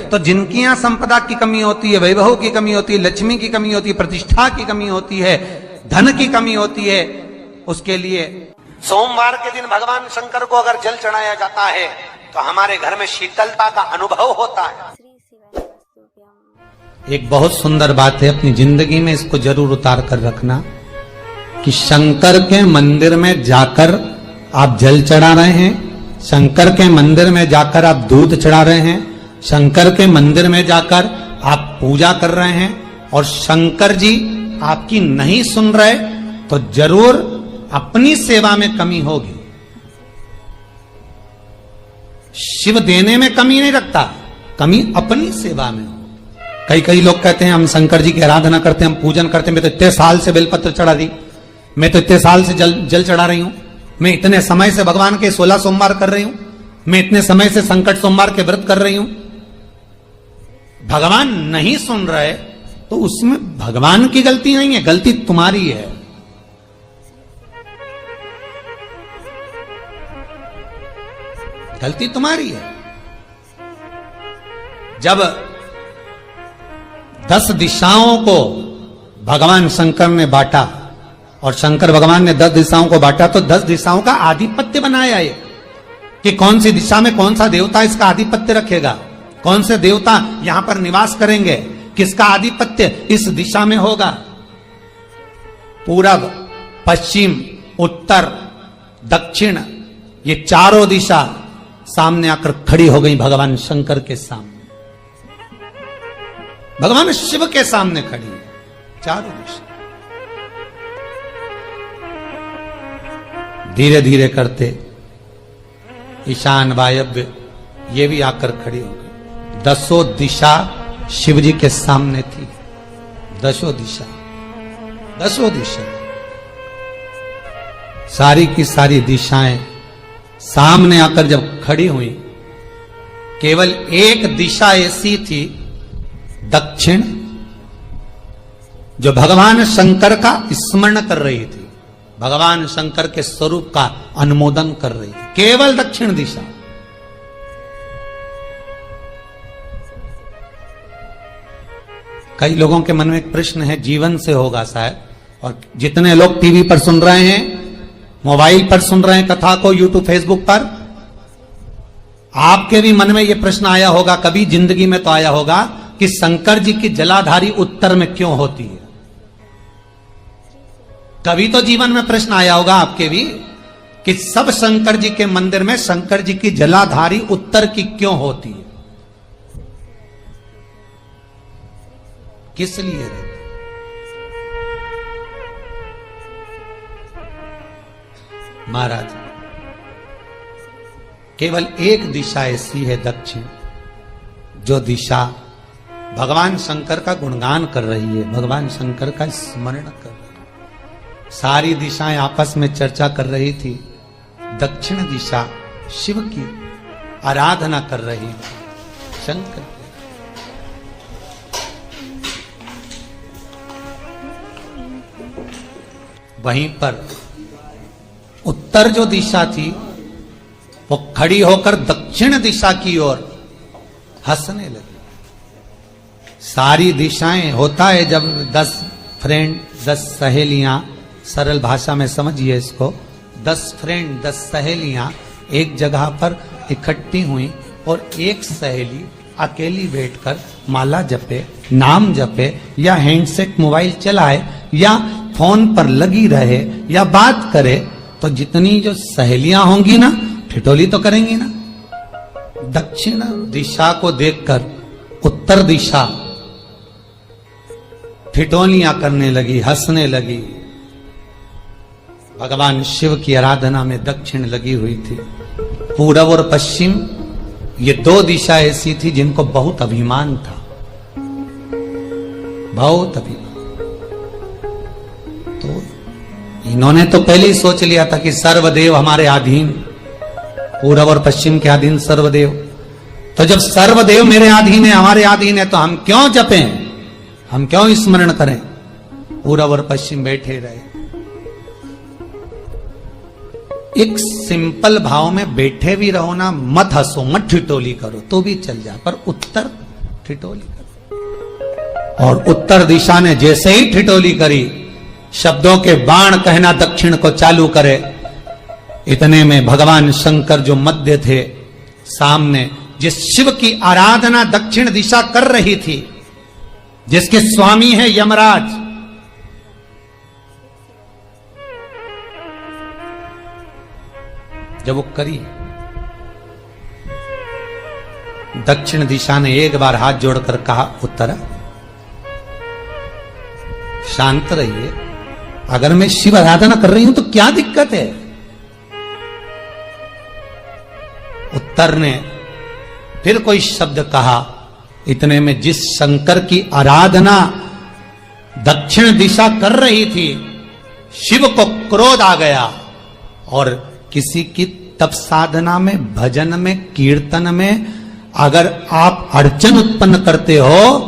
तो जिनकी यहां संपदा की कमी होती है, वैभव की कमी होती है, लक्ष्मी की कमी होती है, प्रतिष्ठा की कमी होती है, धन की कमी होती है, उसके लिए सोमवार के दिन भगवान शंकर को अगर जल चढ़ाया जाता है तो हमारे घर में शीतलता का अनुभव होता है। एक बहुत सुंदर बात है, अपनी जिंदगी में इसको जरूर उतार कर रखना कि शंकर के मंदिर में जाकर आप जल चढ़ा रहे हैं, शंकर के मंदिर में जाकर आप दूध चढ़ा रहे हैं, शंकर के मंदिर में जाकर आप पूजा कर रहे हैं और शंकर जी आपकी नहीं सुन रहे तो जरूर अपनी सेवा में कमी होगी। शिव देने में कमी नहीं रखता, कमी अपनी सेवा में हो। कई लोग कहते हैं हम शंकर जी की आराधना करते हैं, हम पूजन करते हैं, मैं तो इतने साल से बेलपत्र चढ़ा दी, मैं तो इतने साल से जल चढ़ा रही हूं, मैं इतने समय से भगवान के 16 सोमवार कर रही हूं, मैं इतने समय से संकट सोमवार के व्रत कर रही हूं। भगवान नहीं सुन रहे तो उसमें भगवान की गलती नहीं है, गलती तुम्हारी है। गलती तुम्हारी है। जब 10 दिशाओं को भगवान शंकर ने बांटा और शंकर भगवान ने 10 दिशाओं को बांटा तो 10 दिशाओं का आधिपत्य बनाया ये कि कौन सी दिशा में कौन सा देवता इसका आधिपत्य रखेगा, कौन से देवता यहां पर निवास करेंगे, किसका आधिपत्य इस दिशा में होगा। पूरब, पश्चिम, उत्तर, दक्षिण, ये चारों दिशा सामने आकर खड़ी हो गई भगवान शंकर के सामने, भगवान शिव के सामने खड़ी चारों दिशा। धीरे धीरे करते ईशान, वायव्य ये भी आकर खड़ी हो गई। 10 दिशा शिव जी के सामने थी, 10 दिशा, 10 दिशा, सारी की सारी दिशाएं सामने आकर जब खड़ी हुई, केवल एक दिशा ऐसी थी दक्षिण, जो भगवान शंकर का स्मरण कर रही थी, भगवान शंकर के स्वरूप का अनुमोदन कर रही थी, केवल दक्षिण दिशा। कई लोगों के मन में एक प्रश्न है, जीवन से होगा शायद, और जितने लोग टीवी पर सुन रहे हैं, मोबाइल पर सुन रहे हैं कथा को, यूट्यूब, फेसबुक पर, आपके भी मन में यह प्रश्न आया होगा, कभी जिंदगी में तो आया होगा कि शंकर जी की जलाधारी उत्तर में क्यों होती है। कभी तो जीवन में प्रश्न आया होगा आपके भी कि सब शंकर जी के मंदिर में शंकर जी की जलाधारी उत्तर की क्यों होती है, किस लिए रहती? महाराज, केवल एक दिशा ऐसी है दक्षिण, जो दिशा भगवान शंकर का गुणगान कर रही है, भगवान शंकर का स्मरण कर रही है। सारी दिशाएं आपस में चर्चा कर रही थी, दक्षिण दिशा शिव की आराधना कर रही थी, शंकर। वहीं पर उत्तर जो दिशा थी वो खड़ी होकर दक्षिण दिशा की ओर हंसने लगी। सारी दिशाएं, होता है जब 10 फ्रेंड, 10 सहेलियां, सरल भाषा में समझिए इसको, 10 फ्रेंड, 10 सहेलियां एक जगह पर इकट्ठी हुई और एक सहेली अकेली बैठकर माला जपे, नाम जपे, या हैंडसेट मोबाइल चलाए, या फोन पर लगी रहे, या बात करे, तो जितनी जो सहेलियां होंगी ना, ठिठोली तो करेंगी ना। दक्षिण दिशा को देखकर उत्तर दिशा ठिठोलियां करने लगी, हंसने लगी। भगवान शिव की आराधना में दक्षिण लगी हुई थी। पूरब और पश्चिम, ये 2 दिशा ऐसी थी जिनको बहुत अभिमान था, बहुत अभिमान। तो इन्होंने तो पहले ही सोच लिया था कि सर्वदेव हमारे अधीन, पूरब और पश्चिम के अधीन सर्वदेव। तो जब सर्वदेव मेरे अधीन है, हमारे अधीन है, तो हम क्यों जपें, हम क्यों स्मरण करें। पूरब और पश्चिम बैठे रहे, एक सिंपल भाव में बैठे भी रहो ना, मत हंसो, मत ठिठोली करो तो भी चल जाए, पर उत्तर ठिठोली कर, और उत्तर दिशा ने जैसे ही ठिठोली करी, शब्दों के बाण कहना दक्षिण को चालू करे, इतने में भगवान शंकर जो मध्य थे सामने, जिस शिव की आराधना दक्षिण दिशा कर रही थी, जिसके स्वामी है यमराज, जब वो करी, दक्षिण दिशा ने एक बार हाथ जोड़कर कहा, उत्तरा शांत रहिए, अगर मैं शिव आराधना कर रही हूं तो क्या दिक्कत है। उत्तर ने फिर कोई शब्द कहा, इतने में जिस शंकर की आराधना दक्षिण दिशा कर रही थी, शिव को क्रोध आ गया, और किसी की तप साधना में, भजन में, कीर्तन में अगर आप अड़चन उत्पन्न करते हो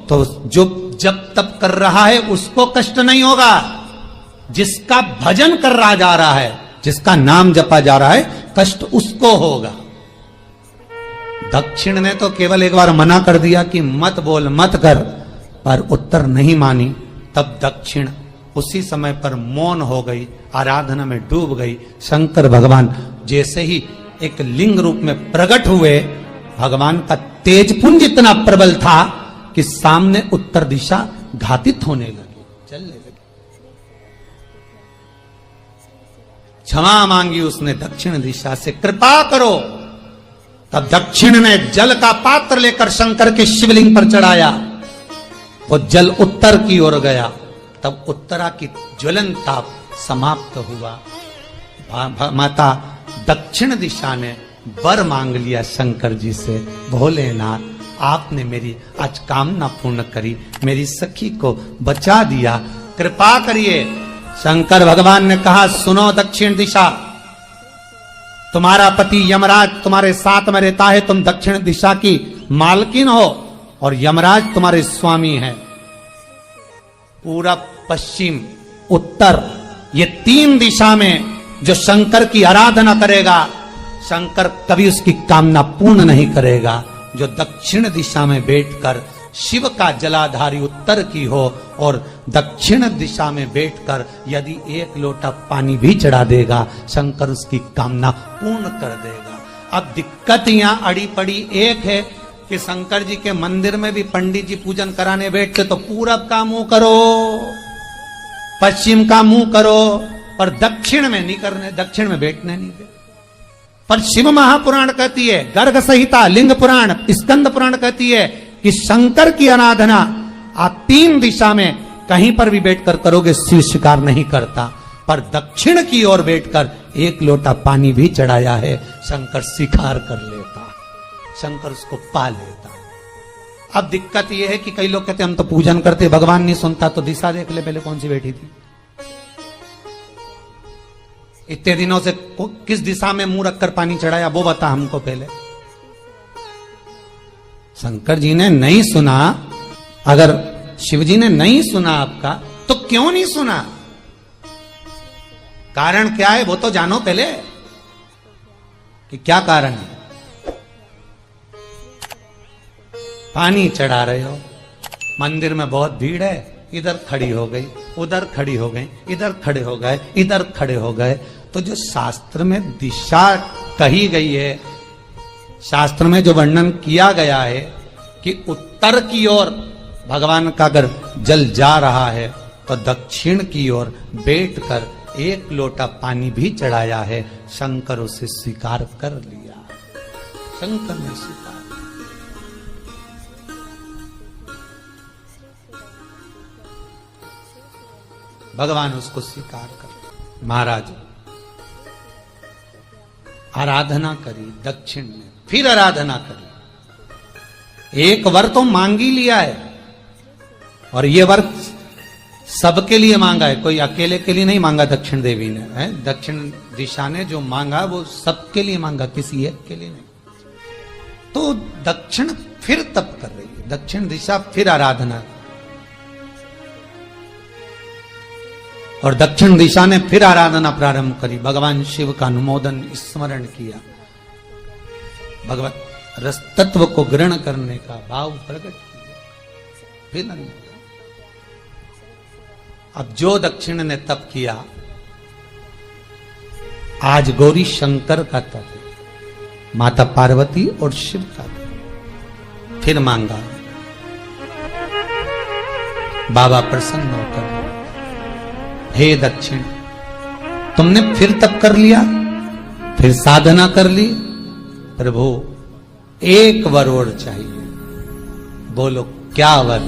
तो जो जब तप कर रहा है उसको कष्ट नहीं होगा, जिसका भजन कर रहा जा रहा है, जिसका नाम जपा जा रहा है, कष्ट उसको होगा। दक्षिण ने तो केवल एक बार मना कर दिया कि मत बोल, मत कर, पर उत्तर नहीं मानी। तब दक्षिण उसी समय पर मौन हो गई, आराधना में डूब गई। शंकर भगवान जैसे ही एक लिंग रूप में प्रकट हुए, भगवान का तेजपुंज इतना प्रबल था कि सामने उत्तर दिशा घातित होने लगी, चलने लगी। क्षमा मांगी उसने दक्षिण दिशा से, कृपा करो। तब दक्षिण ने जल का पात्र लेकर शंकर के शिवलिंग पर चढ़ाया, वो जल उत्तर की ओर गया। तब उत्तरा की ज्वलन ताप समाप्त हुआ। माता दक्षिण दिशा ने वर मांग लिया शंकर जी से, भोलेनाथ आपने मेरी आज कामना पूर्ण करी, मेरी सखी को बचा दिया, कृपा करिए। शंकर भगवान ने कहा, सुनो दक्षिण दिशा, तुम्हारा पति यमराज तुम्हारे साथ में रहता है, तुम दक्षिण दिशा की मालकिन हो और यमराज तुम्हारे स्वामी है। पूरब, पश्चिम, उत्तर, ये तीन दिशा में जो शंकर की आराधना करेगा, शंकर कभी उसकी कामना पूर्ण नहीं करेगा। जो दक्षिण दिशा में बैठकर शिव का जलाधारी उत्तर की हो और दक्षिण दिशा में बैठकर यदि एक लोटा पानी भी चढ़ा देगा, शंकर उसकी कामना पूर्ण कर देगा। अब दिक्कत यहां अड़ी पड़ी एक है कि शंकर जी के मंदिर में भी पंडित जी पूजन कराने बैठते तो पूरब का मुंह करो, पश्चिम का मुंह करो, पर दक्षिण में नहीं करने, दक्षिण में बैठने नहीं दे। पर शिव महापुराण कहती है, गर्ग संहिता, लिंग पुराण, स्कंद पुराण कहती है कि शंकर की आराधना आप तीन दिशा में कहीं पर भी बैठकर करोगे, शिव स्वीकार नहीं करता। पर दक्षिण की ओर बैठकर एक लोटा पानी भी चढ़ाया है, शंकर स्वीकार कर लेता, शंकर उसको पा लेता। अब दिक्कत यह है कि कई लोग कहते हम तो पूजन करते, भगवान नहीं सुनता, तो दिशा देख ले पहले कौन सी बैठी थी। इतने दिनों से किस दिशा में मुंह रखकर पानी चढ़ाया, वो बता हमको पहले। शंकर जी ने नहीं सुना, अगर शिव जी ने नहीं सुना आपका, तो क्यों नहीं सुना, कारण क्या है वो तो जानो पहले कि क्या कारण है। पानी चढ़ा रहे हो, मंदिर में बहुत भीड़ है, इधर खड़ी हो गई, उधर खड़ी हो गई, इधर खड़े हो गए, इधर खड़े हो गए। तो जो शास्त्र में दिशा कही गई है, शास्त्र में जो वर्णन किया गया है कि उत्तर की ओर भगवान का अगर जल जा रहा है तो दक्षिण की ओर बैठकर एक लोटा पानी भी चढ़ाया है, शंकर उसे स्वीकार कर लिया, शंकर ने स्वीकार। भगवान उसको स्वीकार कर। महाराज आराधना करी दक्षिण ने, फिर आराधना करी, एक वर तो मांग ही लिया है, और ये वर सबके लिए मांगा है, कोई अकेले के लिए नहीं मांगा दक्षिण देवी ने, है दक्षिण दिशा ने जो मांगा वो सबके लिए मांगा, किसी एक के लिए नहीं। तो दक्षिण फिर तप कर रही है, दक्षिण दिशा फिर आराधना, और दक्षिण दिशा ने फिर आराधना प्रारंभ करी, भगवान शिव का अनुमोदन स्मरण किया। भगवत रस तत्व को ग्रहण करने का भाव प्रकट किया, फिर अन्न। अब जो दक्षिण ने तप किया, आज गौरी शंकर का तप है, माता पार्वती और शिव का तप। फिर मांगा, बाबा प्रसन्न होकर, हे दक्षिण, तुमने फिर तप कर लिया, फिर साधना कर ली, प्रभु एक वर और चाहिए। बोलो क्या वर,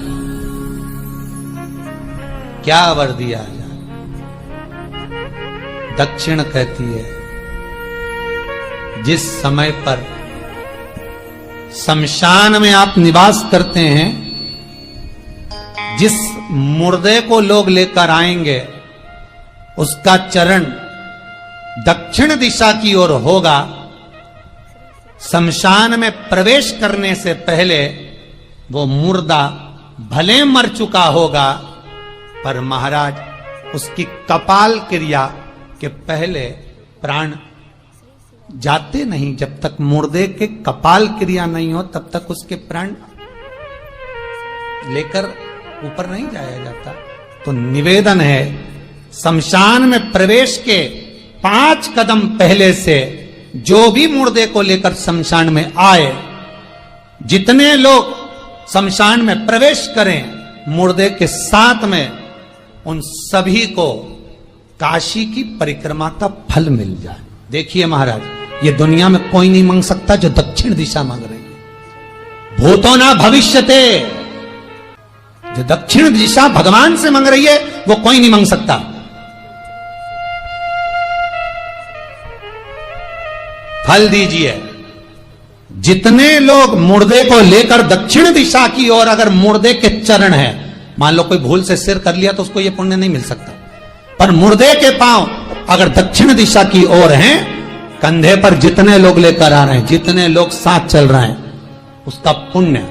क्या वर दिया जाए? दक्षिण कहती है, जिस समय पर शमशान में आप निवास करते हैं, जिस मुर्दे को लोग लेकर आएंगे, उसका चरण दक्षिण दिशा की ओर होगा। शमशान में प्रवेश करने से पहले वो मुर्दा भले मर चुका होगा, पर महाराज उसकी कपाल क्रिया के पहले प्राण जाते नहीं। जब तक मुर्दे के कपाल क्रिया नहीं हो, तब तक उसके प्राण लेकर ऊपर नहीं जाया जाता। तो निवेदन है, शमशान में प्रवेश के 5 कदम पहले से जो भी मुर्दे को लेकर शमशान में आए, जितने लोग शमशान में प्रवेश करें मुर्दे के साथ में, उन सभी को काशी की परिक्रमा का फल मिल जाए। देखिए महाराज, ये दुनिया में कोई नहीं मांग सकता जो दक्षिण दिशा मांग रही है। भूतो ना भविष्यते, जो दक्षिण दिशा भगवान से मांग रही है, वो कोई नहीं मांग सकता। फल दीजिए। जितने लोग मुर्दे को लेकर दक्षिण दिशा की ओर, अगर मुर्दे के चरण है, मान लो कोई भूल से सिर कर लिया तो उसको यह पुण्य नहीं मिल सकता, पर मुर्दे के पांव अगर दक्षिण दिशा की ओर हैं, कंधे पर जितने लोग लेकर आ रहे हैं, जितने लोग साथ चल रहे हैं, उसका पुण्य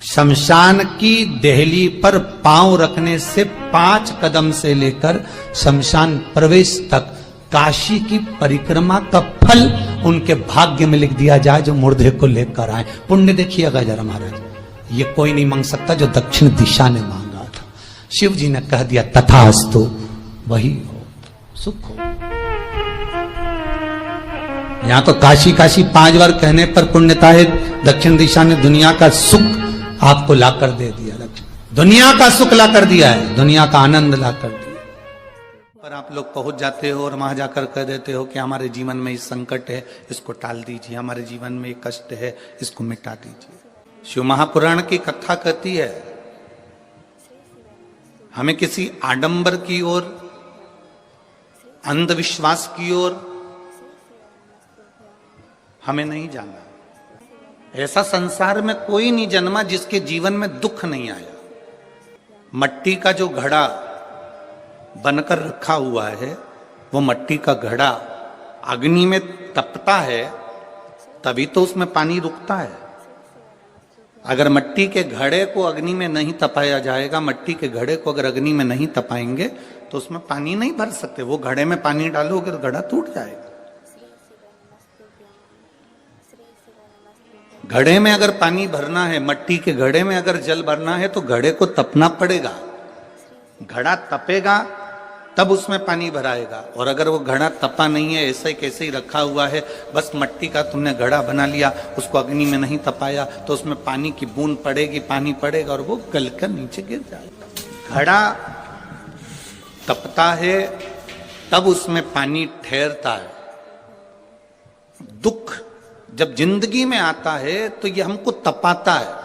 शमशान की देहली पर पांव रखने से 5 कदम से लेकर शमशान प्रवेश तक काशी की परिक्रमा का फल उनके भाग्य में लिख दिया जाए, जो मुर्दे को लेकर आए। पुण्य देखिएगा जरा महाराज, ये कोई नहीं मांग सकता जो दक्षिण दिशा ने मांगा था। शिव जी ने कह दिया तथास्तु, वही हो, सुख हो। यहां तो काशी काशी 5 बार कहने पर पुण्यता है, दक्षिण दिशा ने दुनिया का सुख आपको लाकर दे दिया। दुनिया का सुख लाकर दिया है, दुनिया का आनंद लाकर दिया। पर आप लोग पहुंच जाते हो और वहां जाकर कह देते हो कि हमारे जीवन में इस संकट है, इसको टाल दीजिए, हमारे जीवन में एक कष्ट है, इसको मिटा दीजिए। शिव महापुराण की कथा कहती है, हमें किसी आडंबर की ओर, अंधविश्वास की ओर हमें नहीं जाना। ऐसा संसार में कोई नहीं जन्मा जिसके जीवन में दुख नहीं आया। मट्टी का जो घड़ा बनकर रखा हुआ है, वो मट्टी का घड़ा अग्नि में तपता है, तभी तो उसमें पानी रुकता है। अगर मट्टी के घड़े को अग्नि में नहीं तपाया जाएगा, मट्टी के घड़े को अगर अग्नि में नहीं तपाएंगे तो उसमें पानी नहीं भर सकते। वो घड़े में पानी डालोगे तो घड़ा टूट जाएगा। घड़े में अगर पानी भरना है, मट्टी के घड़े में अगर जल भरना है, तो घड़े को तपना पड़ेगा। घड़ा तपेगा तब उसमें पानी भराएगा। और अगर वो घड़ा तपा नहीं है, ऐसे ही कैसे ही रखा हुआ है, बस मट्टी का तुमने घड़ा बना लिया, उसको अग्नि में नहीं तपाया, तो उसमें पानी की बूंद पड़ेगी, पानी पड़ेगा और वो गलकर नीचे गिर जाएगा। घड़ा तपता है तब उसमें पानी ठहरता है। दुख जब जिंदगी में आता है तो ये हमको तपाता है।